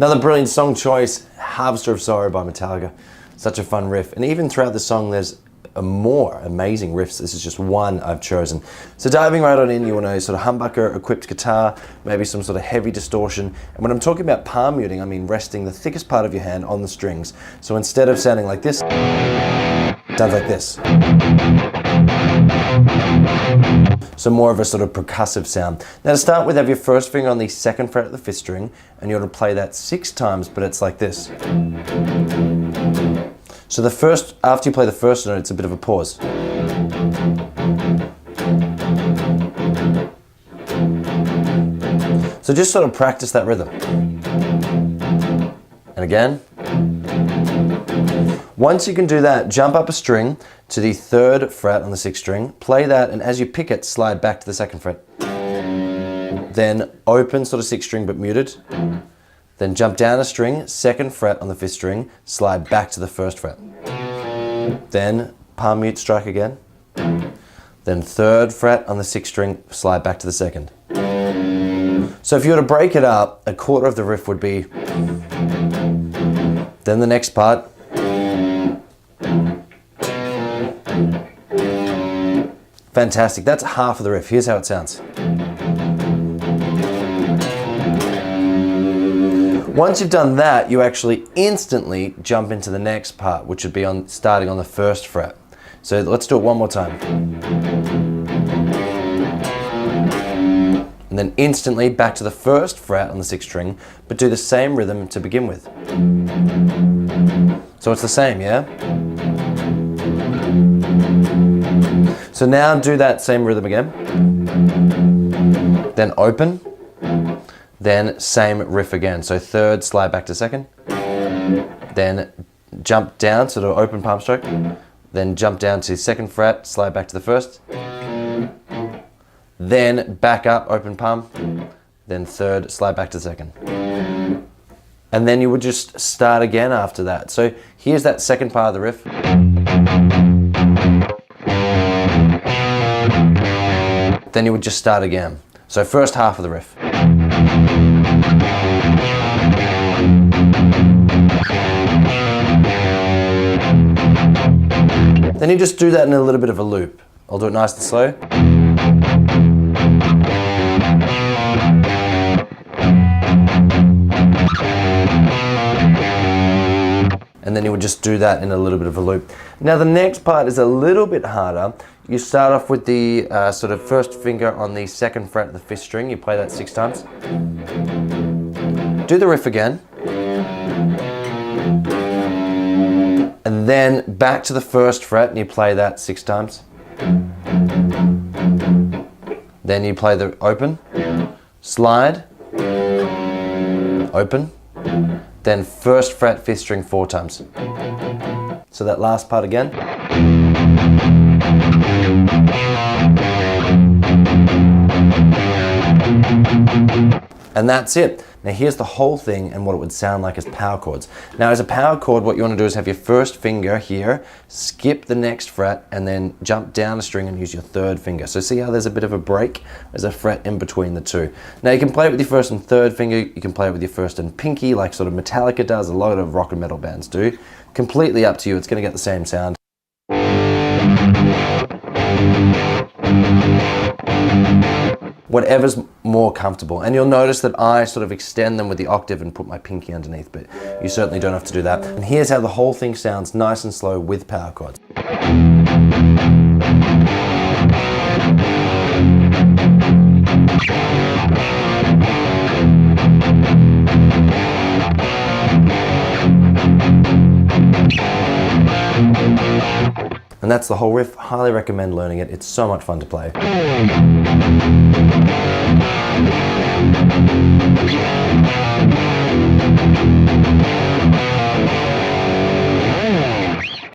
Another brilliant song choice, Harvester of Sorrow by Metallica. Such a fun riff. And even throughout the song, there's more amazing riffs. This is just one I've chosen. So diving right on in, you want a sort of humbucker equipped guitar, maybe some sort of heavy distortion. And when I'm talking about palm muting, I mean resting the thickest part of your hand on the strings. So instead of sounding like this, it sounds like this. So more of a sort of percussive sound. Now to start with, have your first finger on the second fret of the fifth string, and you want to play that 6 times, but it's like this. So after you play the first note, it's a bit of a pause. So just sort of practice that rhythm. And again. Once you can do that, jump up a string to the 3rd fret on the 6th string, play that, and as you pick it, slide back to the 2nd fret. Then open sort of 6th string but muted. Then jump down a string, 2nd fret on the 5th string, slide back to the 1st fret. Then palm mute strike again. Then 3rd fret on the 6th string, slide back to the 2nd. So if you were to break it up, a quarter of the riff would be, then the next part, fantastic. That's half of the riff. Here's how it sounds. Once you've done that, you actually instantly jump into the next part, which would be starting on the 1st fret. So let's do it one more time. And then instantly back to the 1st fret on the 6th string, but do the same rhythm to begin with. So it's the same, yeah? So now do that same rhythm again. Then open. Then same riff again. So 3rd, slide back to 2nd. Then jump down, sort of open palm stroke. Then jump down to 2nd fret, slide back to the 1st. Then back up, open palm. Then 3rd, slide back to 2nd. And then you would just start again after that. So here's that second part of the riff. Then you would just start again. So first half of the riff. Then you just do that in a little bit of a loop. I'll do it nice and slow. And then you would just do that in a little bit of a loop. Now the next part is a little bit harder. You start off with the sort of first finger on the 2nd fret of the 5th string. You play that 6 times. Do the riff again. And then back to the 1st fret and you play that 6 times. Then you play the open, slide, open, then 1st fret 5th string 4 times. So that last part again. And that's it. Now here's the whole thing and what it would sound like as power chords. Now as a power chord, what you want to do is have your first finger here, skip the next fret, and then jump down a string and use your 3rd finger. So see how there's a bit of a break? There's a fret in between the two. Now you can play it with your 1st and 3rd finger, you can play it with your 1st and pinky, like sort of Metallica does, a lot of rock and metal bands do. Completely up to you, it's going to get the same sound. Whatever's more comfortable. And you'll notice that I sort of extend them with the octave and put my pinky underneath, but you certainly don't have to do that. And here's how the whole thing sounds nice and slow with power chords. And that's the whole riff. Highly recommend learning it. It's so much fun to play.